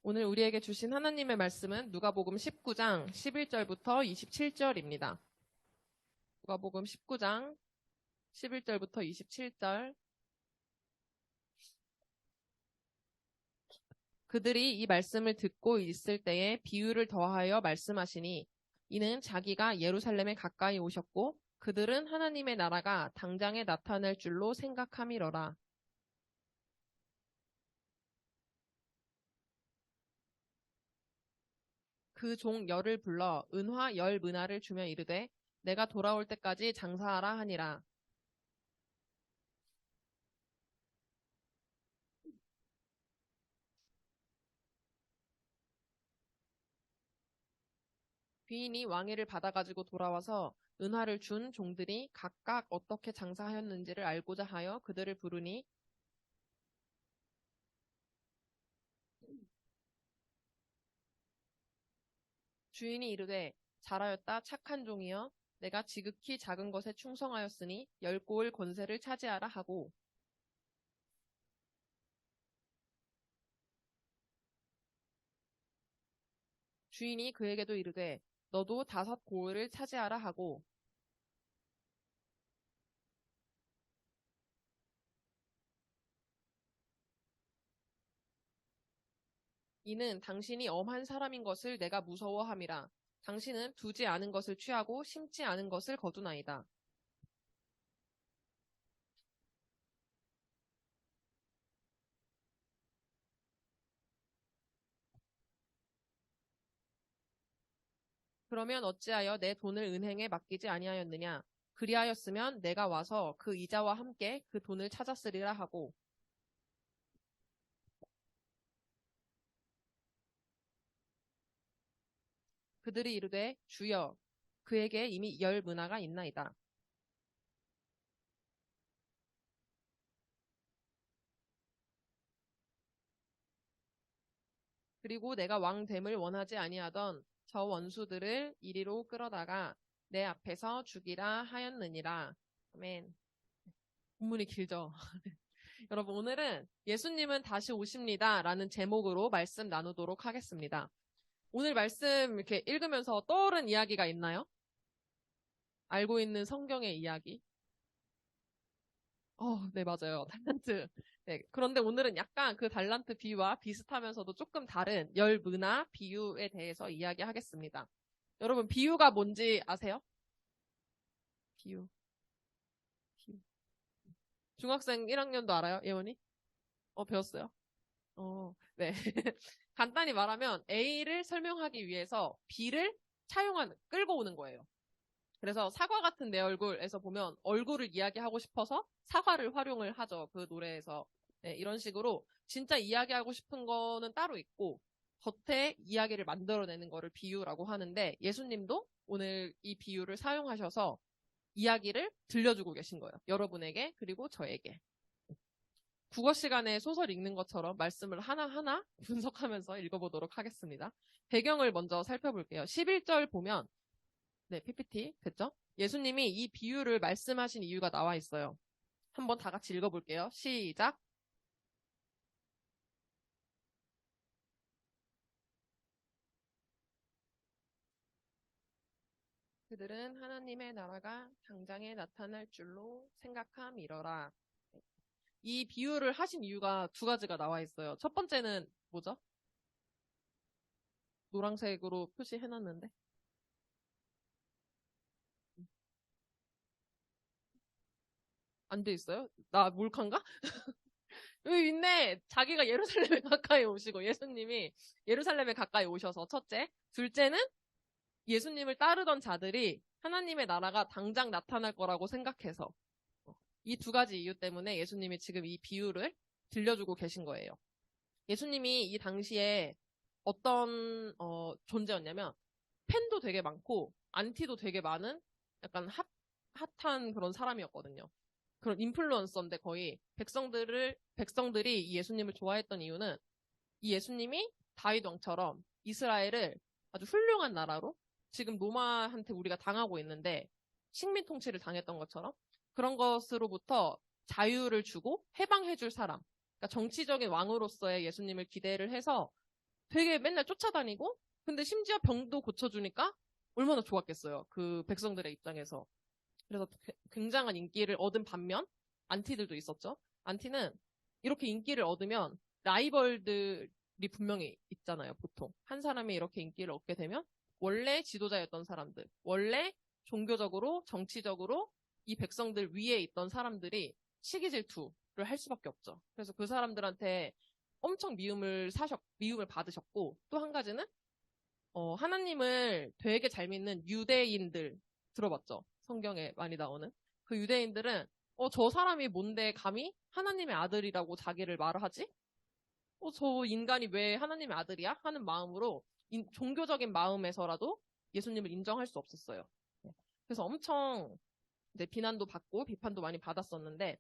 오늘 우리에게 주신 하나님의 말씀은 누가복음 19장 11절부터 27절입니다. 누가복음 19장 11절부터 27절. 그들이 이 말씀을 듣고 있을 때에 비유를 더하여 말씀하시니 이는 자기가 예루살렘에 가까이 오셨고 그들은 하나님의 나라가 당장에 나타날 줄로 생각함이러라. 그 종 열을 불러 은화 10미나를 주며 이르되 내가 돌아올 때까지 장사하라 하니라. 귀인이 왕위를 받아가지고 돌아와서 은화를 준 종들이 각각 어떻게 장사하였는지를 알고자 하여 그들을 부르니 주인이 이르되 잘하였다 착한 종이여 내가 지극히 작은 것에 충성하였으니 10고을 권세를 차지하라 하고 주인이 그에게도 이르되 너도 5고을을 차지하라 하고 이는 당신이 엄한 사람인 것을 내가 무서워함이라 당신은 두지 않은 것을 취하고 심지 않은 것을 거두나이다. 그러면 어찌하여 내 돈을 은행에 맡기지 아니하였느냐? 그리하였으면 내가 와서 그 이자와 함께 그 돈을 찾았으리라 하고 그들이 이르되 주여 그에게 이미 10미나가 있나이다. 그리고 내가 왕됨을 원하지 아니하던 저 원수들을 이리로 끌어다가 내 앞에서 죽이라 하였느니라. 아멘. 본문이 길죠? 여러분 오늘은 예수님은 다시 오십니다 라는 제목으로 말씀 나누도록 하겠습니다. 오늘 말씀 이렇게 읽으면서 떠오른 이야기가 있나요? 알고 있는 성경의 이야기? 네, 맞아요. 달란트. 네, 그런데 오늘은 약간 그 달란트 비유와 비슷하면서도 조금 다른 열문화 비유에 대해서 이야기하겠습니다. 여러분, 비유가 뭔지 아세요? 비유. 비유. 중학생 1학년도 알아요? 예원이? 배웠어요? 네. 간단히 말하면 A를 설명하기 위해서 B를 끌고 오는 거예요. 그래서 사과 같은 내 얼굴에서 보면 얼굴을 이야기하고 싶어서 사과를 활용을 하죠. 그 노래에서. 네, 이런 식으로 진짜 이야기하고 싶은 거는 따로 있고 겉에 이야기를 만들어내는 거를 비유라고 하는데 예수님도 오늘 이 비유를 사용하셔서 이야기를 들려주고 계신 거예요. 여러분에게 그리고 저에게. 국어 시간에 소설 읽는 것처럼 말씀을 하나하나 분석하면서 읽어보도록 하겠습니다. 배경을 먼저 살펴볼게요. 11절 보면 네, PPT 됐죠? 예수님이 이 비유를 말씀하신 이유가 나와 있어요. 한번 다 같이 읽어볼게요. 시작. 그들은 하나님의 나라가 당장에 나타날 줄로 생각함이러라. 이 비유를 하신 이유가 두 가지가 나와 있어요. 첫 번째는 뭐죠? 노란색으로 표시해놨는데. 안 돼 있어요? 나 몰카인가? 여기 있네. 자기가 예루살렘에 가까이 오시고 예수님이 예루살렘에 가까이 오셔서 첫째. 둘째는 예수님을 따르던 자들이 하나님의 나라가 당장 나타날 거라고 생각해서 이 두 가지 이유 때문에 예수님이 지금 이 비유를 들려주고 계신 거예요. 예수님이 이 당시에 어떤 존재였냐면 팬도 되게 많고 안티도 되게 많은 약간 핫한 그런 사람이었거든요. 그런 인플루언서인데 거의 백성들이 이 예수님을 좋아했던 이유는 이 예수님이 다윗 왕처럼 이스라엘을 아주 훌륭한 나라로 지금 로마한테 우리가 당하고 있는데 식민 통치를 당했던 것처럼 그런 것으로부터 자유를 주고 해방해줄 사람. 그러니까 정치적인 왕으로서의 예수님을 기대를 해서 되게 맨날 쫓아다니고, 근데 심지어 병도 고쳐주니까 얼마나 좋았겠어요. 그 백성들의 입장에서. 그래서 굉장한 인기를 얻은 반면, 안티들도 있었죠. 안티는 이렇게 인기를 얻으면 라이벌들이 분명히 있잖아요, 보통. 한 사람이 이렇게 인기를 얻게 되면 원래 지도자였던 사람들, 원래 종교적으로, 정치적으로 이 백성들 위에 있던 사람들이 시기 질투를 할 수밖에 없죠. 그래서 그 사람들한테 엄청 미움을 받으셨고, 또 한 가지는 하나님을 되게 잘 믿는 유대인들 들어봤죠? 성경에 많이 나오는. 그 유대인들은 저 사람이 뭔데 감히 하나님의 아들이라고 자기를 말하지? 저 인간이 왜 하나님의 아들이야? 하는 마음으로 종교적인 마음에서라도 예수님을 인정할 수 없었어요. 네. 그래서 엄청 이제 비난도 받고 비판도 많이 받았었는데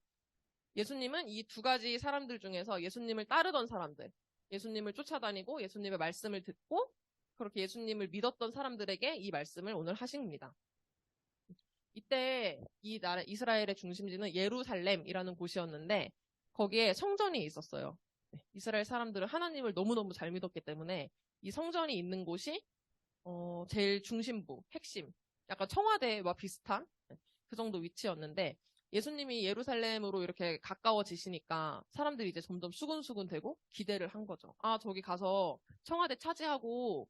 예수님은 이 두 가지 사람들 중에서 예수님을 따르던 사람들, 예수님을 쫓아다니고 예수님의 말씀을 듣고 그렇게 예수님을 믿었던 사람들에게 이 말씀을 오늘 하십니다. 이때 이 나라 이스라엘의 중심지는 예루살렘이라는 곳이었는데 거기에 성전이 있었어요. 네, 이스라엘 사람들은 하나님을 너무너무 잘 믿었기 때문에 이 성전이 있는 곳이 제일 중심부, 핵심, 약간 청와대와 비슷한 그 정도 위치였는데 예수님이 예루살렘으로 이렇게 가까워지시니까 사람들이 이제 점점 수근수근 되고 기대를 한 거죠. 아, 저기 가서 청와대 차지하고,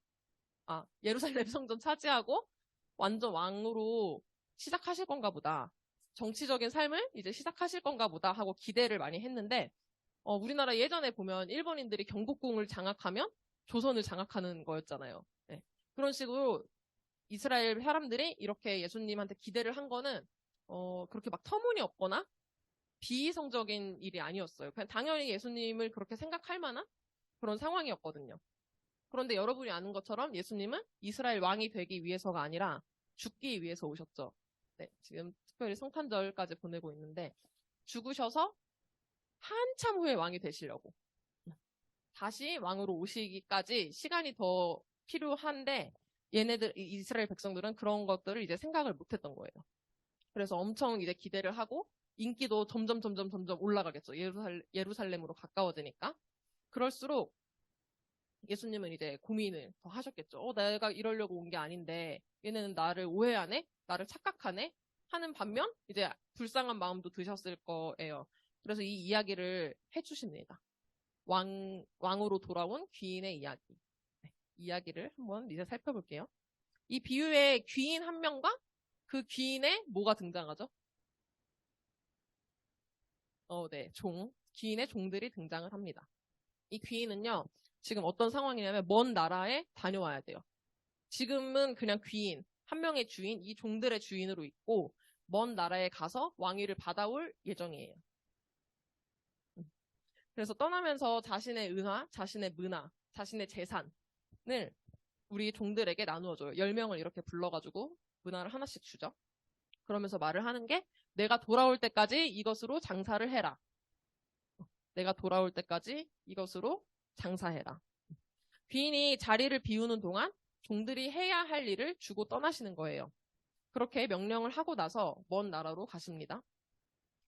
예루살렘 성전 차지하고 완전 왕으로 시작하실 건가 보다. 정치적인 삶을 이제 시작하실 건가 보다 하고 기대를 많이 했는데, 우리나라 예전에 보면 일본인들이 경복궁을 장악하면 조선을 장악하는 거였잖아요. 네. 그런 식으로 이스라엘 사람들이 이렇게 예수님한테 기대를 한 거는 그렇게 막 터무니없거나 비이성적인 일이 아니었어요. 그냥 당연히 예수님을 그렇게 생각할 만한 그런 상황이었거든요. 그런데 여러분이 아는 것처럼 예수님은 이스라엘 왕이 되기 위해서가 아니라 죽기 위해서 오셨죠. 네, 지금 특별히 성탄절까지 보내고 있는데 죽으셔서 한참 후에 왕이 되시려고 다시 왕으로 오시기까지 시간이 더 필요한데 이스라엘 백성들은 그런 것들을 이제 생각을 못했던 거예요. 그래서 엄청 이제 기대를 하고 인기도 점점 올라가겠죠. 예루살렘으로 가까워지니까. 그럴수록 예수님은 이제 고민을 더 하셨겠죠. 내가 이러려고 온 게 아닌데 얘네는 나를 오해하네? 나를 착각하네? 하는 반면 이제 불쌍한 마음도 드셨을 거예요. 그래서 이 이야기를 해주십니다. 왕으로 돌아온 귀인의 이야기. 네, 이야기를 한번 이제 살펴볼게요. 이 비유의 귀인 한 명과 그 귀인의 뭐가 등장하죠? 네, 귀인의 종들이 등장을 합니다. 이 귀인은요, 지금 어떤 상황이냐면 먼 나라에 다녀와야 돼요. 지금은 그냥 귀인, 한 명의 주인, 이 종들의 주인으로 있고, 먼 나라에 가서 왕위를 받아올 예정이에요. 그래서 떠나면서 자신의 은화, 자신의 문화, 자신의 재산을 우리 종들에게 나누어줘요. 10명을 이렇게 불러가지고 문화를 하나씩 주죠. 그러면서 말을 하는 게 내가 돌아올 때까지 이것으로 장사를 해라. 내가 돌아올 때까지 이것으로 장사해라. 귀인이 자리를 비우는 동안 종들이 해야 할 일을 주고 떠나시는 거예요. 그렇게 명령을 하고 나서 먼 나라로 가십니다.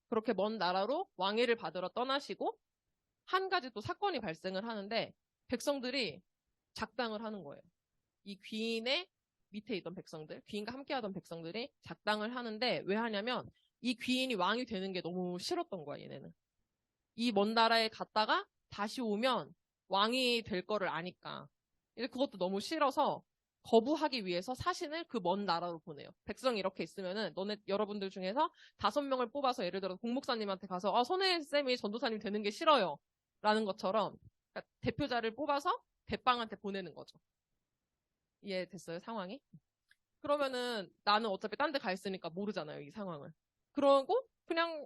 그렇게 먼 나라로 왕위를 받으러 떠나시고 한 가지 또 사건이 발생을 하는데 백성들이 작당을 하는 거예요. 이 귀인의 밑에 있던 백성들, 귀인과 함께 하던 백성들이 작당을 하는데 왜 하냐면 이 귀인이 왕이 되는 게 너무 싫었던 거야, 얘네는. 이 먼 나라에 갔다가 다시 오면 왕이 될 거를 아니까. 그것도 너무 싫어서 거부하기 위해서 사신을 그 먼 나라로 보내요. 백성이 이렇게 있으면은 여러분들 중에서 5명을 뽑아서 예를 들어 공목사님한테 가서 손혜쌤이 전도사님 되는 게 싫어요. 라는 것처럼 그러니까 대표자를 뽑아서 대빵한테 보내는 거죠. 이해됐어요, 상황이? 그러면은 나는 어차피 딴 데 가 있으니까 모르잖아요, 이 상황을. 그러고 그냥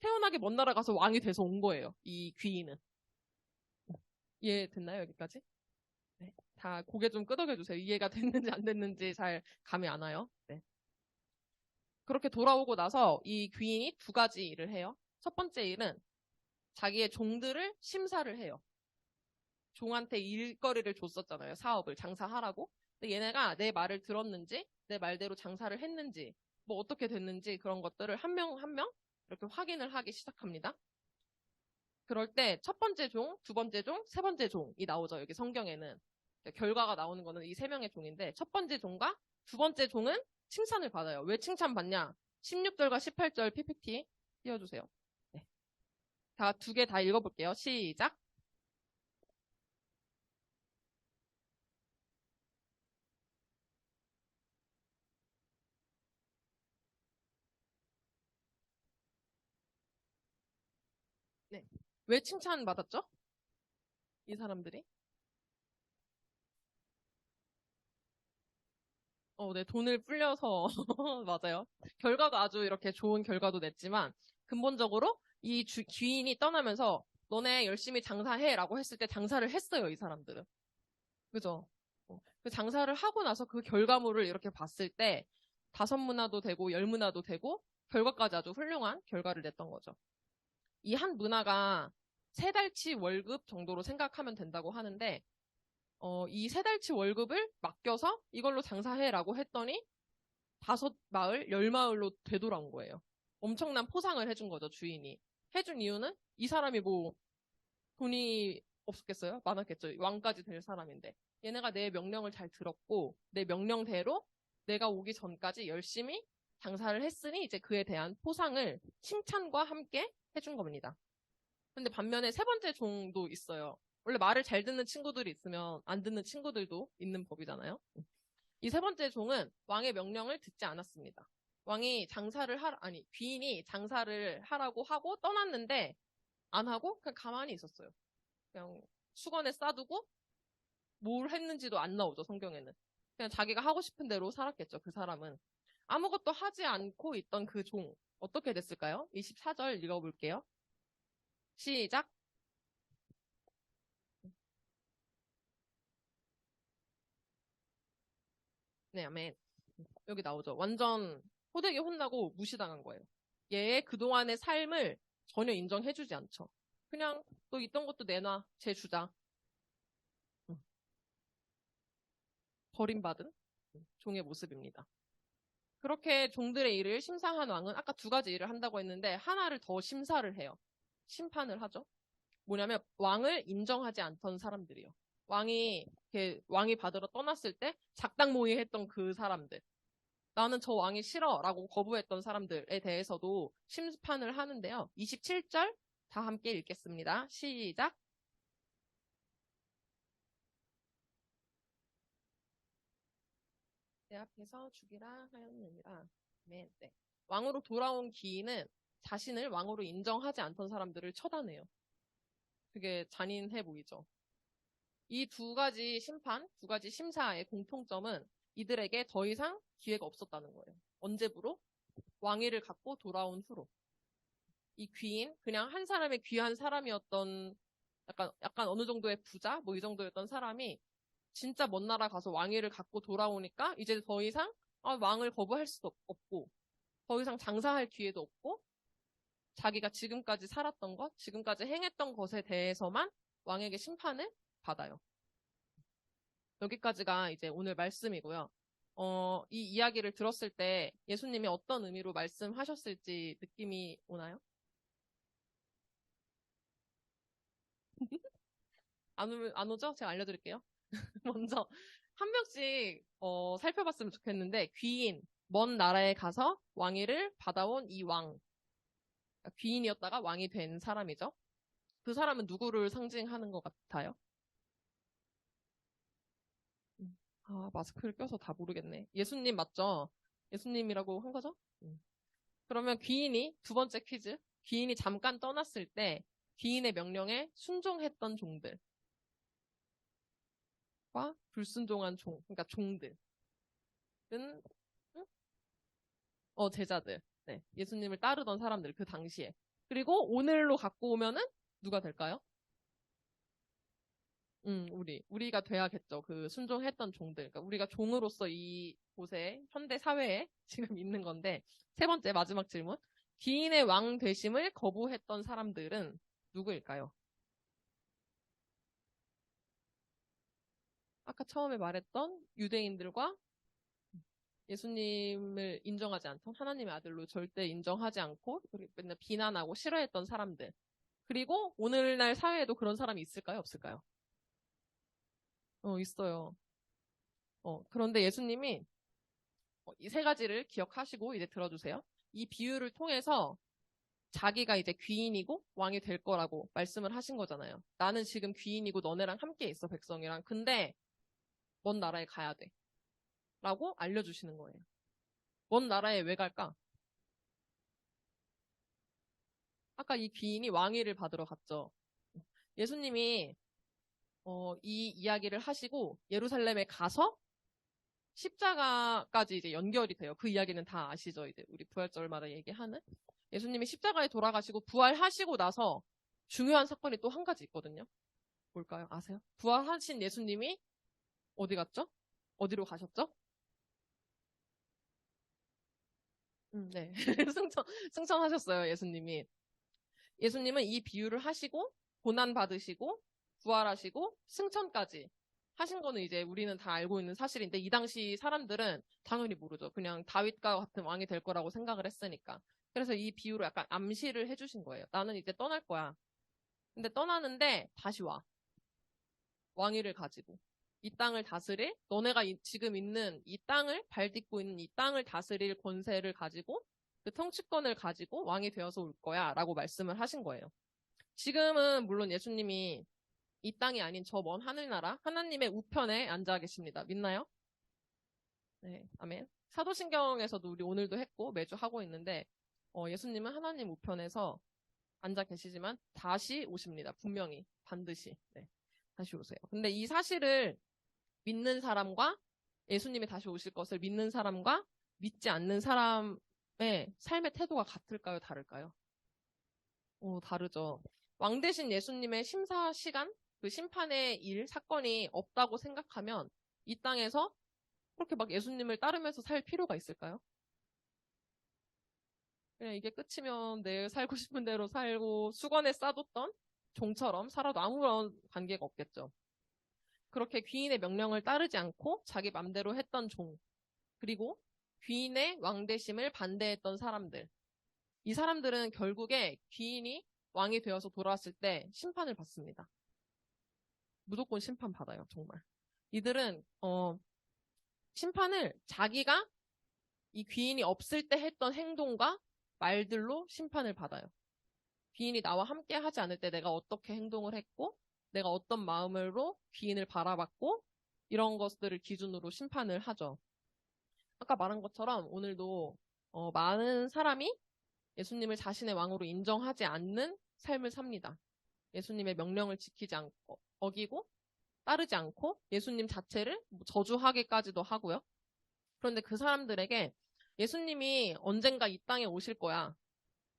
태어나게 먼 나라 가서 왕이 돼서 온 거예요, 이 귀인은. 이해됐나요, 여기까지? 네. 다 고개 좀 끄덕여 주세요. 이해가 됐는지 안 됐는지 잘 감이 안 와요. 네. 그렇게 돌아오고 나서 이 귀인이 2가지 일을 해요. 첫 번째 일은 자기의 종들을 심사를 해요. 종한테 일거리를 줬었잖아요. 사업을 장사하라고. 근데 얘네가 내 말을 들었는지, 내 말대로 장사를 했는지, 뭐 어떻게 됐는지 그런 것들을 한 명 한 명 이렇게 확인을 하기 시작합니다. 그럴 때 첫 번째 종, 두 번째 종, 세 번째 종이 나오죠. 여기 성경에는. 결과가 나오는 거는 이 세 명의 종인데 첫 번째 종과 두 번째 종은 칭찬을 받아요. 왜 칭찬받냐? 16절과 18절 PPT 띄워주세요. 네. 다 두 개 다 읽어볼게요. 시작. 네. 왜 칭찬받았죠? 이 사람들이? 네, 돈을 불려서, 맞아요. 결과가 아주 이렇게 좋은 결과도 냈지만, 근본적으로 이 귀인이 떠나면서, 너네 열심히 장사해 라고 했을 때 장사를 했어요, 이 사람들은. 그죠? 그 장사를 하고 나서 그 결과물을 이렇게 봤을 때, 다섯 문화도 되고, 열 문화도 되고, 결과까지 아주 훌륭한 결과를 냈던 거죠. 이 한 문화가 세 달치 월급 정도로 생각하면 된다고 하는데, 이 세 달치 월급을 맡겨서 이걸로 장사해라고 했더니 다섯 마을, 열 마을로 되돌아온 거예요. 엄청난 포상을 해준 거죠, 주인이. 해준 이유는 이 사람이 뭐 돈이 없었겠어요? 많았겠죠. 왕까지 될 사람인데. 얘네가 내 명령을 잘 들었고 내 명령대로 내가 오기 전까지 열심히 장사를 했으니 이제 그에 대한 포상을 칭찬과 함께 해준 겁니다. 근데 반면에 세 번째 종도 있어요. 원래 말을 잘 듣는 친구들이 있으면 안 듣는 친구들도 있는 법이잖아요. 이 세 번째 종은 왕의 명령을 듣지 않았습니다. 귀인이 장사를 하라고 하고 떠났는데 안 하고 그냥 가만히 있었어요. 그냥 수건에 싸두고 뭘 했는지도 안 나오죠, 성경에는. 그냥 자기가 하고 싶은 대로 살았겠죠, 그 사람은. 아무것도 하지 않고 있던 그 종, 어떻게 됐을까요? 24절 읽어볼게요. 시작. 네, 아멘. 여기 나오죠. 완전 호되게 혼나고 무시당한 거예요. 얘의 그동안의 삶을 전혀 인정해주지 않죠. 그냥 너 있던 것도 내놔. 쟤 주자. 응. 버림받은 종의 모습입니다. 그렇게 종들의 일을 심사한 왕은 아까 두 가지 일을 한다고 했는데 하나를 더 심사를 해요. 심판을 하죠. 뭐냐면 왕을 인정하지 않던 사람들이요. 왕이 받으러 떠났을 때 작당 모의했던 그 사람들. 나는 저 왕이 싫어라고 거부했던 사람들에 대해서도 심판을 하는데요. 27절 다 함께 읽겠습니다. 시작. 내 앞에서 죽이라 하였느니라. 네, 네. 왕으로 돌아온 기인은 자신을 왕으로 인정하지 않던 사람들을 처단해요. 그게 잔인해 보이죠. 이 두 가지 심판, 두 가지 심사의 공통점은 이들에게 더 이상 기회가 없었다는 거예요. 언제부로? 왕위를 갖고 돌아온 후로. 이 귀인, 그냥 한 사람의 귀한 사람이었던 약간 어느 정도의 부자, 뭐 이 정도였던 사람이 진짜 먼 나라 가서 왕위를 갖고 돌아오니까 이제 더 이상 왕을 거부할 수도 없고, 더 이상 장사할 기회도 없고, 자기가 지금까지 살았던 것, 지금까지 행했던 것에 대해서만 왕에게 심판을 받아요. 여기까지가 이제 오늘 말씀이고요. 이 이야기를 들었을 때 예수님이 어떤 의미로 말씀하셨을지 느낌이 오나요? 안 오죠? 제가 알려드릴게요. 먼저 한 명씩 살펴봤으면 좋겠는데 귀인, 먼 나라에 가서 왕위를 받아온 이 왕. 그러니까 귀인이었다가 왕이 된 사람이죠. 그 사람은 누구를 상징하는 것 같아요? 마스크를 껴서 다 모르겠네. 예수님 맞죠? 예수님이라고 한 거죠? 그러면 두 번째 퀴즈. 귀인이 잠깐 떠났을 때 귀인의 명령에 순종했던 종들과 불순종한 그러니까 종들은 응? 제자들. 네, 예수님을 따르던 사람들 그 당시에. 그리고 오늘로 갖고 오면은 누가 될까요? 우리가 돼야겠죠. 그 순종했던 종들. 그러니까 우리가 종으로서 이 곳에, 현대 사회에 지금 있는 건데, 세 번째 마지막 질문. 귀인의 왕 되심을 거부했던 사람들은 누구일까요? 아까 처음에 말했던 유대인들과 예수님을 인정하지 않던 하나님의 아들로 절대 인정하지 않고, 그리고 맨날 비난하고 싫어했던 사람들. 그리고 오늘날 사회에도 그런 사람이 있을까요? 없을까요? 있어요. 그런데 예수님이 이 세 가지를 기억하시고 이제 들어주세요. 이 비유를 통해서 자기가 이제 귀인이고 왕이 될 거라고 말씀을 하신 거잖아요. 나는 지금 귀인이고 너네랑 함께 있어, 백성이랑. 근데 먼 나라에 가야 돼. 라고 알려주시는 거예요. 먼 나라에 왜 갈까? 아까 이 귀인이 왕위를 받으러 갔죠. 예수님이 이 이야기를 하시고 예루살렘에 가서 십자가까지 이제 연결이 돼요. 그 이야기는 다 아시죠? 이제 우리 부활절마다 얘기하는. 예수님이 십자가에 돌아가시고 부활하시고 나서 중요한 사건이 또 한 가지 있거든요. 뭘까요? 아세요? 부활하신 예수님이 어디 갔죠? 어디로 가셨죠? 네. 승천하셨어요, 예수님이. 예수님은 이 비유를 하시고, 고난받으시고, 부활하시고, 승천까지 하신 거는 이제 우리는 다 알고 있는 사실인데, 이 당시 사람들은 당연히 모르죠. 그냥 다윗과 같은 왕이 될 거라고 생각을 했으니까. 그래서 이 비유로 약간 암시를 해주신 거예요. 나는 이제 떠날 거야. 근데 떠나는데 다시 와. 왕위를 가지고. 이 땅을 다스릴, 너네가 지금 있는 이 땅을, 발 딛고 있는 이 땅을 다스릴 권세를 가지고 그 통치권을 가지고 왕이 되어서 올 거야 라고 말씀을 하신 거예요. 지금은 물론 예수님이 이 땅이 아닌 저 먼 하늘나라 하나님의 우편에 앉아 계십니다. 믿나요? 네, 아멘. 사도신경에서도 우리 오늘도 했고 매주 하고 있는데 예수님은 하나님 우편에서 앉아 계시지만 다시 오십니다. 분명히 반드시 네, 다시 오세요. 근데 이 사실을 믿는 사람과 예수님이 다시 오실 것을 믿는 사람과 믿지 않는 사람의 삶의 태도가 같을까요? 다를까요? 다르죠. 왕 대신 예수님의 심사 시간, 그 심판의 일, 사건이 없다고 생각하면 이 땅에서 그렇게 막 예수님을 따르면서 살 필요가 있을까요? 그냥 이게 끝이면 내 살고 싶은 대로 살고 수건에 싸뒀던 종처럼 살아도 아무런 관계가 없겠죠. 그렇게 귀인의 명령을 따르지 않고 자기 맘대로 했던 종, 그리고 귀인의 왕대심을 반대했던 사람들. 이 사람들은 결국에 귀인이 왕이 되어서 돌아왔을 때 심판을 받습니다. 무조건 심판받아요, 정말. 이들은, 심판을 자기가 이 귀인이 없을 때 했던 행동과 말들로 심판을 받아요. 귀인이 나와 함께 하지 않을 때 내가 어떻게 행동을 했고, 내가 어떤 마음으로 귀인을 바라봤고, 이런 것들을 기준으로 심판을 하죠. 아까 말한 것처럼 오늘도 많은 사람이 예수님을 자신의 왕으로 인정하지 않는 삶을 삽니다. 예수님의 명령을 지키지 않고, 어기고, 따르지 않고, 예수님 자체를 저주하기까지도 하고요. 그런데 그 사람들에게 예수님이 언젠가 이 땅에 오실 거야.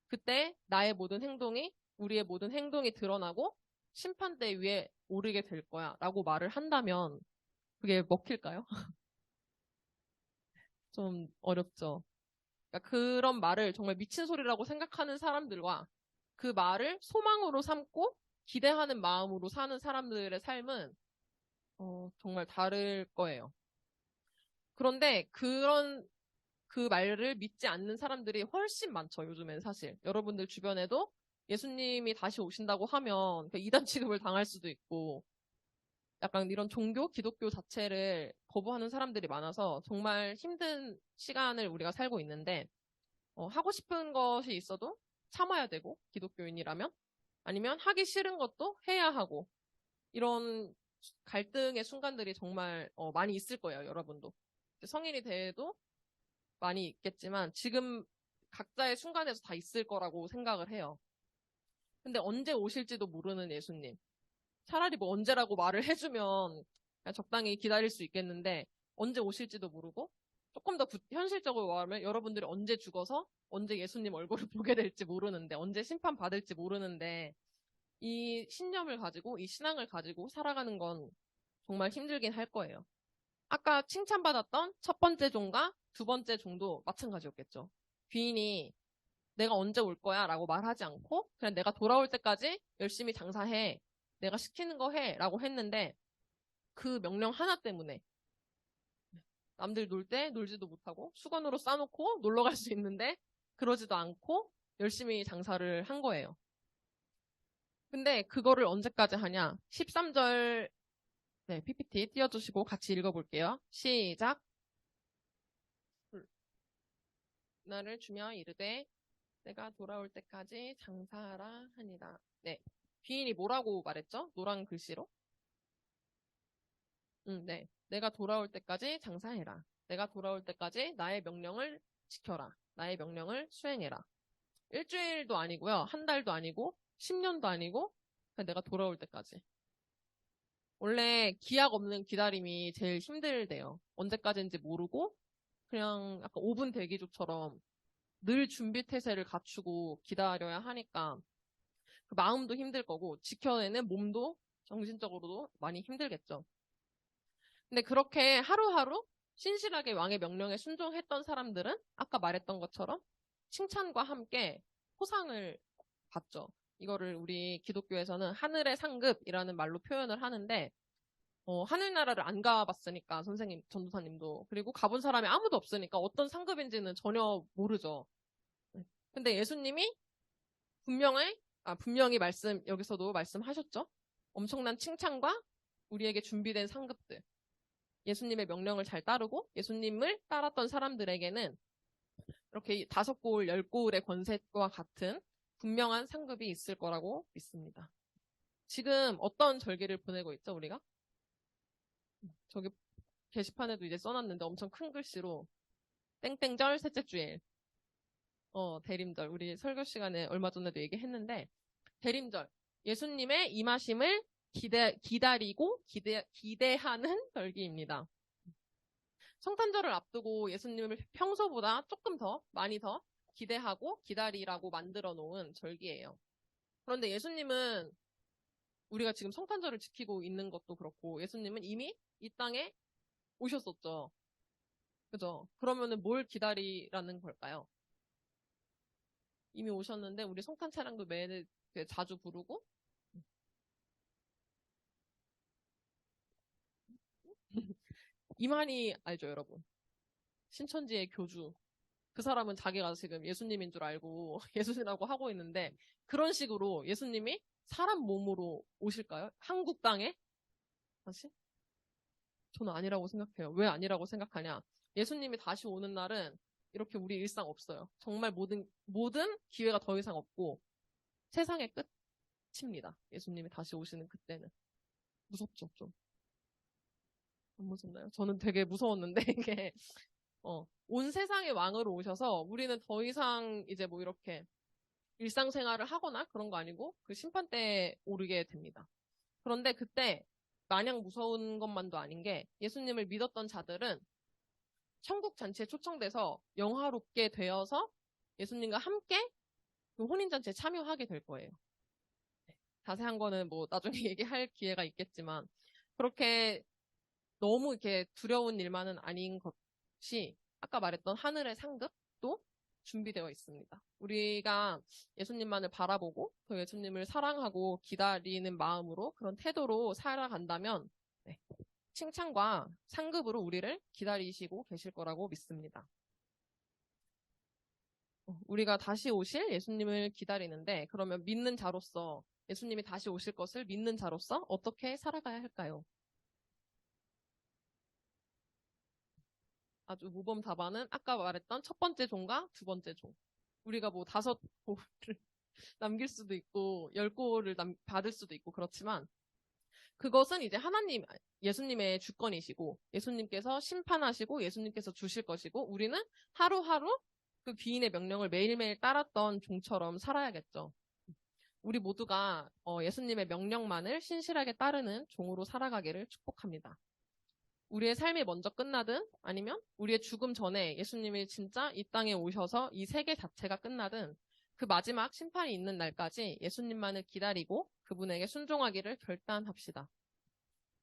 그때 나의 모든 행동이, 우리의 모든 행동이 드러나고, 심판대 위에 오르게 될 거야. 라고 말을 한다면, 그게 먹힐까요? 좀 어렵죠. 그러니까 그런 말을 정말 미친 소리라고 생각하는 사람들과 그 말을 소망으로 삼고 기대하는 마음으로 사는 사람들의 삶은 정말 다를 거예요. 그런데 그 말을 믿지 않는 사람들이 훨씬 많죠, 요즘엔 사실. 여러분들 주변에도 예수님이 다시 오신다고 하면 이단 취급을 당할 수도 있고 약간 이런 종교, 기독교 자체를 거부하는 사람들이 많아서 정말 힘든 시간을 우리가 살고 있는데 하고 싶은 것이 있어도 참아야 되고, 기독교인이라면. 아니면 하기 싫은 것도 해야 하고, 이런 갈등의 순간들이 정말 많이 있을 거예요, 여러분도. 성인이 돼도 많이 있겠지만, 지금 각자의 순간에서 다 있을 거라고 생각을 해요. 근데 언제 오실지도 모르는 예수님. 차라리 뭐 언제라고 말을 해주면 그냥 적당히 기다릴 수 있겠는데, 언제 오실지도 모르고, 조금 더 현실적으로 말하면 여러분들이 언제 죽어서 언제 예수님 얼굴을 보게 될지 모르는데, 언제 심판받을지 모르는데, 이 신념을 가지고, 이 신앙을 가지고 살아가는 건 정말 힘들긴 할 거예요. 아까 칭찬받았던 첫 번째 종과 두 번째 종도 마찬가지였겠죠. 귀인이 내가 언제 올 거야 라고 말하지 않고, 그냥 내가 돌아올 때까지 열심히 장사해. 내가 시키는 거 해. 라고 했는데, 그 명령 하나 때문에 남들 놀 때 놀지도 못하고 수건으로 싸놓고 놀러 갈 수 있는데 그러지도 않고 열심히 장사를 한 거예요. 근데 그거를 언제까지 하냐? 13절, 네, PPT 띄워주시고 같이 읽어볼게요. 시작. 나를 주며 이르되 내가 돌아올 때까지 장사하라 하니라. 네. 귀인이 뭐라고 말했죠? 노란 글씨로? 네. 내가 돌아올 때까지 장사해라. 내가 돌아올 때까지 나의 명령을 지켜라. 나의 명령을 수행해라. 일주일도 아니고요. 한 달도 아니고, 10년도 아니고, 그냥 내가 돌아올 때까지. 원래 기약 없는 기다림이 제일 힘들대요. 언제까지인지 모르고, 그냥 약간 5분 대기조처럼 늘 준비 태세를 갖추고 기다려야 하니까, 그 마음도 힘들 거고, 지켜내는 몸도 정신적으로도 많이 힘들겠죠. 근데 그렇게 하루하루 신실하게 왕의 명령에 순종했던 사람들은 아까 말했던 것처럼 칭찬과 함께 포상을 받죠. 이거를 우리 기독교에서는 하늘의 상급이라는 말로 표현을 하는데, 하늘나라를 안 가봤으니까 선생님, 전도사님도, 그리고 가본 사람이 아무도 없으니까 어떤 상급인지는 전혀 모르죠. 근데 예수님이 분명히 여기서도 말씀하셨죠. 엄청난 칭찬과 우리에게 준비된 상급들. 예수님의 명령을 잘 따르고 예수님을 따랐던 사람들에게는 이렇게 5고울, 10고울의 권세와 같은 분명한 상급이 있을 거라고 믿습니다. 지금 어떤 절기를 보내고 있죠, 우리가? 저기 게시판에도 이제 써놨는데 엄청 큰 글씨로 땡땡절 셋째 주일. 대림절. 우리 설교 시간에 얼마 전에도 얘기했는데 대림절. 예수님의 임하심을 기다리고 기대하는 절기입니다. 성탄절을 앞두고 예수님을 평소보다 조금 더 많이 더 기대하고 기다리라고 만들어 놓은 절기예요. 그런데 예수님은 우리가 지금 성탄절을 지키고 있는 것도 그렇고 예수님은 이미 이 땅에 오셨었죠. 그죠? 그러면은 뭘 기다리라는 걸까요? 이미 오셨는데 우리 성탄 차량도 매일 자주 부르고 이만희 알죠, 여러분? 신천지의 교주. 그 사람은 자기가 지금 예수님인 줄 알고 예수님이라고 하고 있는데 그런 식으로 예수님이 사람 몸으로 오실까요? 한국 땅에? 다시? 저는 아니라고 생각해요. 왜 아니라고 생각하냐? 예수님이 다시 오는 날은 이렇게 우리 일상 없어요. 정말 모든 기회가 더 이상 없고 세상의 끝입니다. 예수님이 다시 오시는 그때는. 무섭죠, 좀. 안 무섭나요? 저는 되게 무서웠는데 이게 온 세상의 왕으로 오셔서 우리는 더 이상 이제 뭐 이렇게 일상생활을 하거나 그런 거 아니고 그 심판대에 오르게 됩니다. 그런데 그때 마냥 무서운 것만도 아닌 게 예수님을 믿었던 자들은 천국 잔치에 초청돼서 영화롭게 되어서 예수님과 함께 그 혼인잔치에 참여하게 될 거예요. 자세한 거는 뭐 나중에 얘기할 기회가 있겠지만 그렇게 너무 이렇게 두려운 일만은 아닌 것이 아까 말했던 하늘의 상급도 준비되어 있습니다. 우리가 예수님만을 바라보고 또 예수님을 사랑하고 기다리는 마음으로 그런 태도로 살아간다면 네, 칭찬과 상급으로 우리를 기다리시고 계실 거라고 믿습니다. 우리가 다시 오실 예수님을 기다리는데 그러면 믿는 자로서 예수님이 다시 오실 것을 믿는 자로서 어떻게 살아가야 할까요? 아주 모범 답안은 아까 말했던 첫 번째 종과 두 번째 종. 우리가 뭐 5고를 남길 수도 있고 10고를 받을 수도 있고 그렇지만 그것은 이제 예수님의 주권이시고 예수님께서 심판하시고 예수님께서 주실 것이고 우리는 하루하루 그 귀인의 명령을 매일매일 따랐던 종처럼 살아야겠죠. 우리 모두가 예수님의 명령만을 신실하게 따르는 종으로 살아가기를 축복합니다. 우리의 삶이 먼저 끝나든 아니면 우리의 죽음 전에 예수님이 진짜 이 땅에 오셔서 이 세계 자체가 끝나든 그 마지막 심판이 있는 날까지 예수님만을 기다리고 그분에게 순종하기를 결단합시다.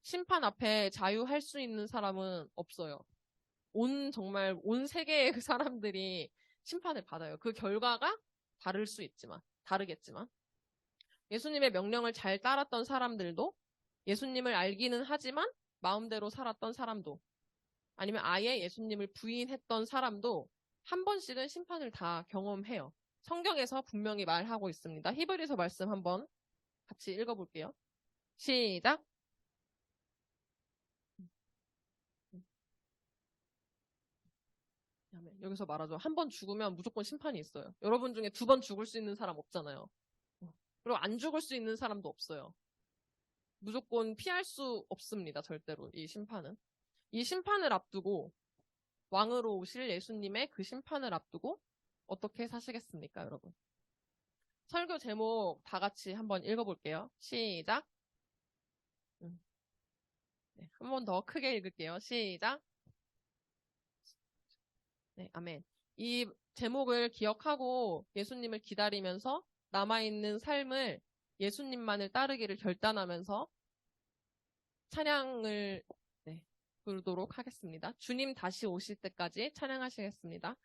심판 앞에 자유할 수 있는 사람은 없어요. 정말 온 세계의 그 사람들이 심판을 받아요. 그 결과가 다르겠지만. 예수님의 명령을 잘 따랐던 사람들도 예수님을 알기는 하지만 마음대로 살았던 사람도 아니면 아예 예수님을 부인했던 사람도 한 번씩은 심판을 다 경험해요. 성경에서 분명히 말하고 있습니다. 히브리서 말씀 한번 같이 읽어볼게요. 시작. 여기서 말하죠. 한 번 죽으면 무조건 심판이 있어요. 여러분 중에 2번 죽을 수 있는 사람 없잖아요. 그리고 안 죽을 수 있는 사람도 없어요. 무조건 피할 수 없습니다. 절대로 이 심판은. 이 심판을 앞두고 왕으로 오실 예수님의 그 심판을 앞두고 어떻게 사시겠습니까, 여러분? 설교 제목 다 같이 한번 읽어볼게요. 시작. 네, 한 번 더 크게 읽을게요. 시작. 네, 아멘. 이 제목을 기억하고 예수님을 기다리면서 남아있는 삶을 예수님만을 따르기를 결단하면서 찬양을 부르도록 하겠습니다. 주님 다시 오실 때까지 찬양하시겠습니다.